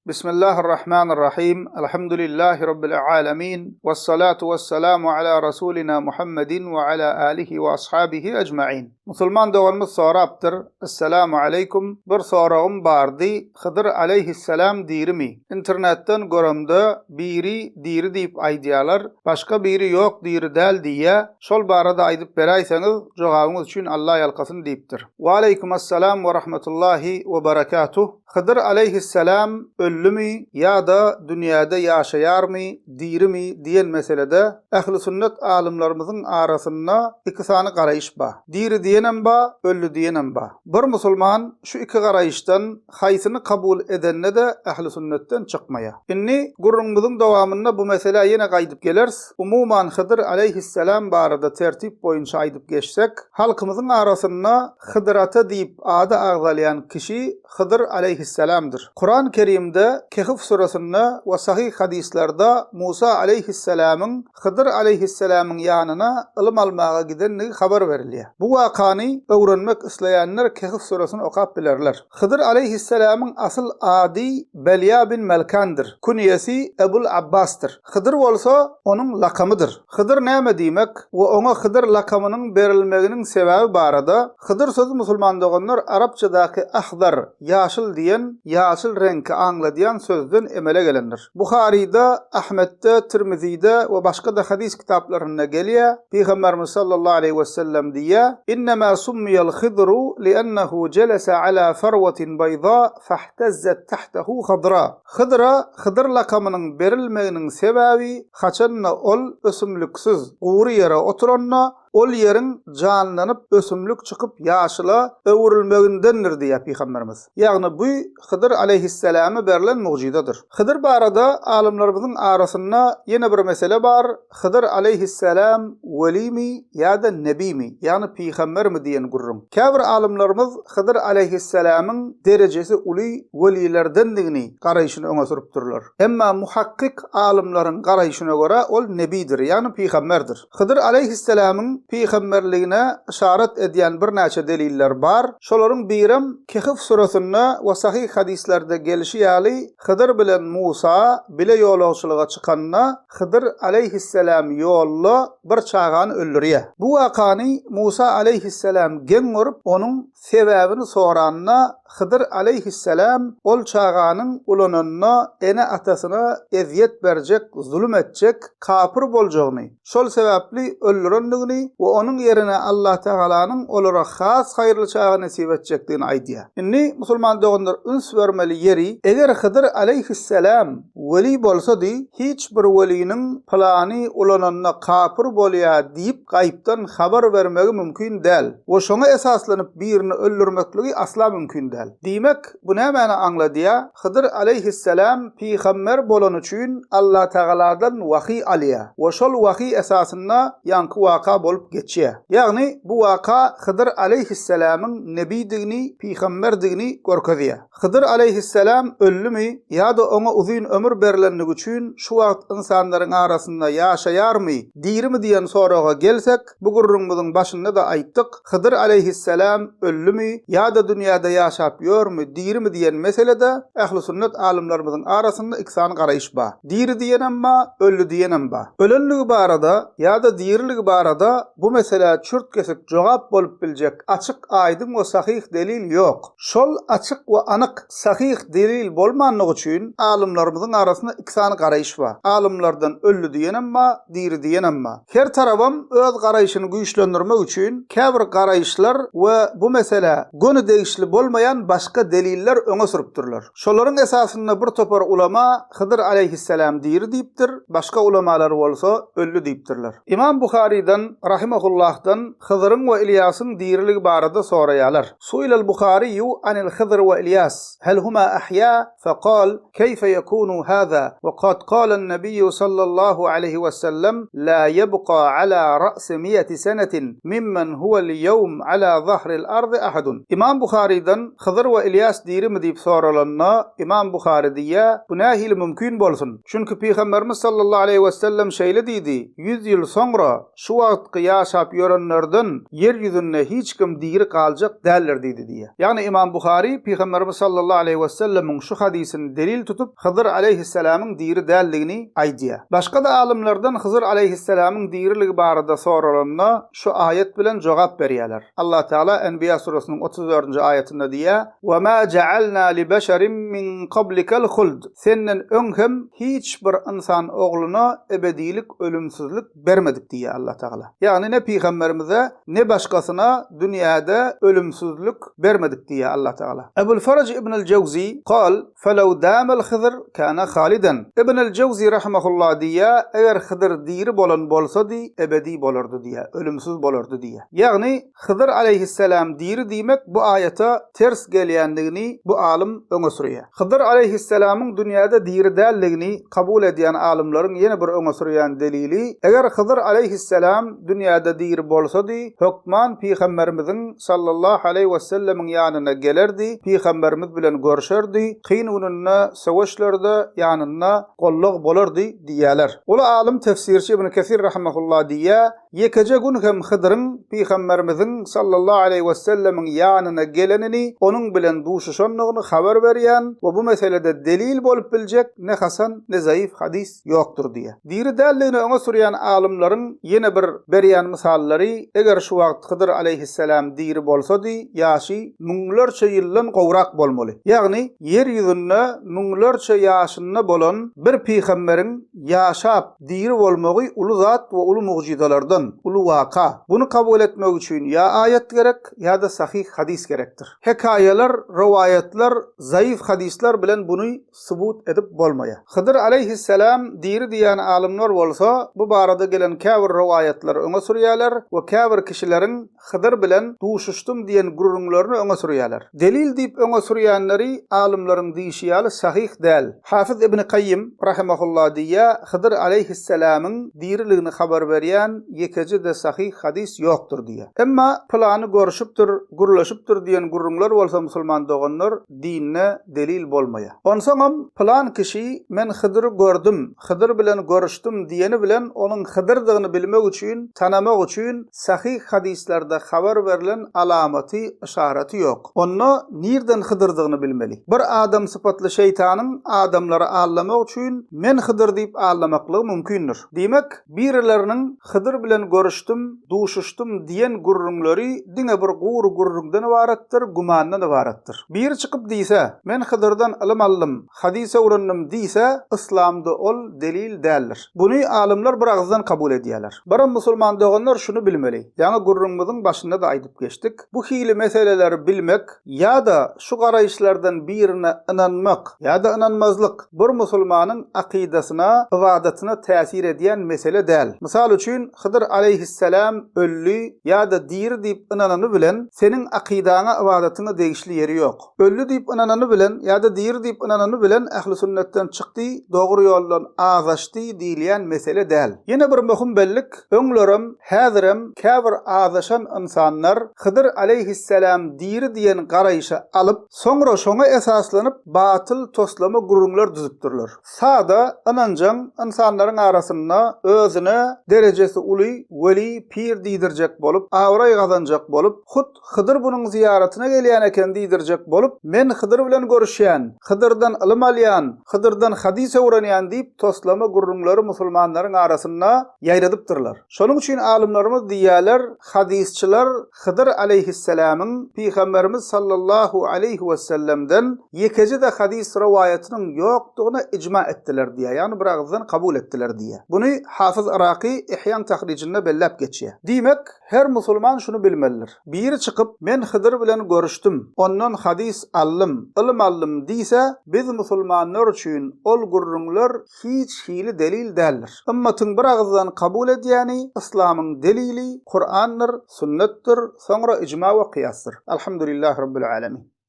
Bismillahirrahmanirrahim. Elhamdülillahi Rabbil alemin. Vessalatu vesselamu ala Rasulina Muhammedin ve ala alihi ve ashabihi ecma'in. Musulman doğanımız soraptır. Esselamu aleykum. Bir sorağım bardı. Hıdır aleyhisselam dirimi. İnternetten görümde biri diri deyip aydiyalar. Başka biri yok diri del diye. Şol barada aydıp beraysanız cevabınız için Allah yalkasın deyiptir. Ve aleykümesselam ve rahmetullahi ve berekatuh. Hıdır aleyhisselam öllü mü ya da dünyada yaşayar mı, diri mi diyen meselede ehl-i sünnet alimlerimizin arasında iki tane karayış ba. Diri diyenem ba, öllü diyenem ba. Bir musulman şu iki karayıştan haysını kabul edenne de ehl-i sünnetten çıkmaya. İnni gurrumuzun devamında bu mesele yine kaydıp geliriz. Umuman Hıdır aleyhisselam barada tertip boyunca aydıp geçsek, halkımızın arasında Hıdırata deyip adı ağzalayan kişi Hıdır aleyhisselamdır. Kur'an-ı Kerim'de Kehf surasında ve sahih hadislerde Musa aleyhisselamın Hıdır aleyhisselamın yanına ilim almağa gidenliği haber veriliyor. Bu vakani öğrenmek isteyenler Kehf surasını okuyup bilirler. Hıdır aleyhisselamın asıl adı Belya bin Melkan'dır. Kunyesi Ebul Abbas'tır. Hıdır olsa onun lakamıdır. Hıdır neyme demek ve ona Hıdır lakamının verilmeginin sebebi barada Hıdır sözü Müslüman doğanlar Arapçadaki ahdar, yaşıl diyen, yaşıl renki angladiyan sözden emele gelendir. Buhari'de, Ahmet'te, Tirmizi'de ve başka da hadis kitaplarında geliyor. Peygamberimiz sallallahu aleyhi ve sellem diye İnnemâ summiyel Hıdru li'ennehu celese ala fervetin bayda fahtezzet tahtehu Hıdra. Hıdır lakamının berilmeğinin sebebi haçanna ol ösümlüksüz uğru yere oturanna ol yerin canlanıp ösümlük çıkıp yaşıla öwürülmegindendir diye Peygamberimiz. Yani bu Hıdır aleyhisselam'a verilen mucizedir. Hıdır barada alimlerimizin arasında yine bir mesele var. Hıdır aleyhisselam veli mi ya da nebi mi? Yani peygamber mi diyen gurrum. Kâbir alimlerimiz Hıdır aleyhisselamın derecesi uli velilerdendigini karayışını öne sürüp dururlar. Emma muhakkik alimlerin karayışına göre ol nebidir yani peygamberdir. Hıdır aleyhisselamın peygamberliğine işaret ediyen bir neçe deliller var. Şoların birim Kehf surasında ve sahih hadislerde gelişi yali Hıdır bilen Musa bile yolçuluğa çıkanna Hıdır aleyhisselam yolla bir çağanı öldürüyor. Bu vakani Musa aleyhisselam gen görüp onun sebebini soranna Hıdır aleyhisselam ol çağanın ulananna ene atasına eziyet verecek, zulüm edecek, kafir bolacağını, şol sebepli öldürendigini ve onun yerine Allah Teala'nın olarak has hayırlı çağı nasip edecekliğini aydiya. İnni Müslüman doğanlar üns vermeli yeri, eğer Hıdır aleyhisselam veli bolsa di, hiçbir velinin planı ulananna kafir bolya deyip kayıptan haber vermegi mümkün değil. Ve şuna esaslanıp birini öldürmekliği asla mümkün değil. Demek bu ne mana anladı ya? Hıdır aleyhisselam peygamber bolan üçün Allah Teala'dan vahiy alıyor. Ve şol vahiy esasında yankı vaka bolup geçiyor. Yani bu vaka Hıdır aleyhisselamın nebidigini, peygamberdigini görkezüyor. Hıdır aleyhisselam öllü mü ya da ona uzun ömür verilenlik üçün şu vakt insanların arasında yaşayar mı, diri mi diyen soruğa gelsek, bu gurrumuzun başında da ayttık. Hıdır aleyhisselam öllü mü ya da dünyada yaşapıyor mu, diri mi diyen meselede ehl-i sünnet alimlerimizin arasında iksan karayış ba. Diri diyenem ba, öllü diyenem ba. Ölenligi barada ya da diriligi barada bu mesele çürt kesik cevap bolup bilecek açık aydın ve sahih delil yok. Şol açık ve anık sahih delil bolmanlığı için alimlerimizin arasında iksan karayış var. Alimlerden öllü diyenem ba, diri diyenem ba. Her tarafım öz karayışını güçlendirmek için kâbir karayışlar ve bu mesele gönü değişli bolmayan başka deliller öne sürüptürler. Şoların esasında bir topar ulama Hıdır aleyhisselam diri deyiptir, başka ulamalar olsa öllü deyiptirler. İmam Buhari'den rahimahullah'dan Hıdır'ın ve İlyas'ın diriliği barada sorayalar. Su'ilel Buhari'yu anil Hıdır ve İlyas hel huma ahya faqal keyfe yekunu hâzâ ve kad kâlen nebiyyü sallallahu aleyhi ve sellem la yebqa ala ra'si 100 senetin mimmen huvel yevm ala zahril ardı ahadun. İmam Buhari'den Hıdır ve İlyas diri mi deyip soralanna İmam Buhari diye bu nahil mümkün bolsun. Çünkü Peygamberimiz sallallahu aleyhi ve sellem şeyle dedi 100 yıl sonra şu vakt ýaşap ýörenlerden yer ýüzünde hiç kim diri galjak däldir diýdi diýe. Ýagny Imam Buhari Peygamberimiz sallallahu aleyhi we sellemiň şu hadisini delil tutup Hızır aleyhisselamyň diri däldigini aýdýar. Başga da alimlerden Hızır aleyhisselamyň diriligi barada soralanda şu ayet bilen jogap berýärler. Allah Teala Enbiya surasının 34. ayetinde diýär: "Ve ma ja'alna li beşerin min qablikal huld." Senden öňhem hiç bir insan ogluna ebedilik, ölümsüzlük bermedik diýär Allah Teala. Ýagny ne peygamberimize ne başgasyna dünýäde ölümsüzlük bermedik diýär Allah Teala. Ebul Faraj ibn el-Jawzi qal: "Felaw dama'l Hızır kana khalidan." İbn el-Jawzi rahimehullah diýär: "Eger Hızır diri bolan bolsady ebedi bolardy diýär, ölümsüz bolardy diýär." Ýagny Hızır aleyhisselam diri diýmek bu aýata ters gelýändigini bu alim öňe sürýär. Hızır aleyhisselamyň dünýäde diri däldigini kabul edýän alimlaryň ýene bir öňe sürýän delili, eger Hızır aleyhisselam dünýäde diri bolsady, hökman Peygamberimiziň sallallahu aleyhi we sellemiň ýanyna gelerdi, Peygamberimiz bilen görüşerdi, kyn gününde sowuşlarda ýanyna golluk bolardy diýerler. Ola alim tefsirçi Ibn Kesir rahimehullah diýär: "Ýekece gün hem Hıdır'ın Peygamberimiziň sallallahu aleyhi we sellemiň ýanyna gelenini, onuň bilen duşuşanlygyny haber berýän we bu meselede delil bolup biljek ne hasan ne zayıf hadis ýokdur" diýär. Diri dälligini öňe sürýän alimlaryň ýene bir berýän misallary, eger şu wagt Hıdır aleyhisselam diri bolsady, ýaşy müňlerçe ýyldan gowrak bolmaly. Ýagny yer ýüzünde müňlerçe ýaşynda bolan bir peýgamberiň ýaşap diri bolmagy ulu zat we ulu mucizalardan, ulu waka. Bunu kabul etmek üçin ýa ayet gerek ýa-da sahih hadis gerekdir. Hekayeler, rivayetler, zayıf hadisler bilen bunu subut edip bolmaýar. Hıdır aleyhisselam diri diýen alimler bolsa, bu barada gelen käbir rivayetler öňe sürýärler we käbir kişileriň Hıdır bilen duşuşdum diýen gurrunlaryny öňe sürýärler. Delil diýip öňe sürýänleri alimleriň diýişýäli sahih däl. Hafiz ibn Qayyim rahimehullah diýär: "Hıdır aleyhisselamyň diriligini habar berýän ýekeci de sahih hadis ýokdur" diýär. Emma plany görüşüpdir, gurlaşypdir diýen gurrunlar bolsa musulman doganlar dinne delil bolmaýar. Onsoňam plan kişi men Hıdyr'y gördüm, Hıdır bilen görüşdüm diýeni bilen onuň Hıdyrdygyny bilmek üçin, tanamak üçin sahih hadislerde habar berilen alamaty, işareti ýok. Onu nirden Hıdyrdygyny bilmeli. Bir adam sıfatly şeytanyň adamlara allamak üçin men Hıdır diýip allamaklygy mümkindir. Demek birileriniň Hıdır bilen görüşdüm, duşuşdum diýen gurrunlary diňe bir gurrundan ibaretdir, gumandan ibaretdir. Bir çykyp diýse, men Hıdyrdan ilim aldım, hadise öwrendim diýse, İslamda ol delil däldir. Buny alimler bir agzdan kabul edýärler. Bir musulman doganlar şunu bilmeli. Ýa-ni gurrunmyzyň başynda da aýdyp geçdik. Bu hili meseleleri bilmek ýa-da şu garaýşlardan birine inanmak ýa-da inanmazlyk bir musulmanyň aqidasyna, ibadatyna täsir edýän mesele däl. Misal üçin Hıdır aleyhisselam öllü ýa-da diri diýip inanany bilen seniň aqidana, ibadatyna degişli ýeri ýok. Öllü diýip inanany bilen ýa-da diri diýip inanany bilen ähli sünnetden çykdy, dogry ýoldan azaşdy diýilýän mesele däl. Ýene bir möhüm bellik, öňlerim, häzirem käbir azaşan insanlar Hıdır aleyhisselam diri diýen garaýşa alyp, soňra şoňa esaslanyp batyl toslama gurrunlar düzüpdirler. Sada inanjan insanlaryň arasynda özüne derecesi uly, weli, pir diýdirjek bolup, awray gazanjak bolup, hut Hıdır bunyň ziyaretine gelýän eken diýdirjek bolup, men Hıdır bilen görüşýän, Hıdyrdan ilim alýan, Hıdyrdan hadis öwrenýän diýip toslama gurrunlary musulmanlaryň arasynda ýaýradypdyrlar. Şonuň üçin alimlerimiz diýýärler, hadisçiler Hıdır aleyhisselamyň Peygamberimiz sallallahu aleyhi we sellemden ýekeci de hadis riwayatynyň ýokdugyna icma etdiler diýär. Ýani bir agzdan kabul etdiler diýär. Buny Hafiz Iraqi Ihyan tahrijinde bellep geçýär. Diýmek, her musulman şunu bilmelidir. Biri çykyp men Hıdır bilen görüşdüm, ondan hadis aldım, ilim aldım diýse, biz musulmanlar üçin ol gurrunlar hiç hili delil däldir. Ümmetin bir agzdan kabul edýäni İslamyň delili Kur'andyr, sünnetdir, soňra icma we kıyasdyr. Elhamdülillahi rabbil alamin.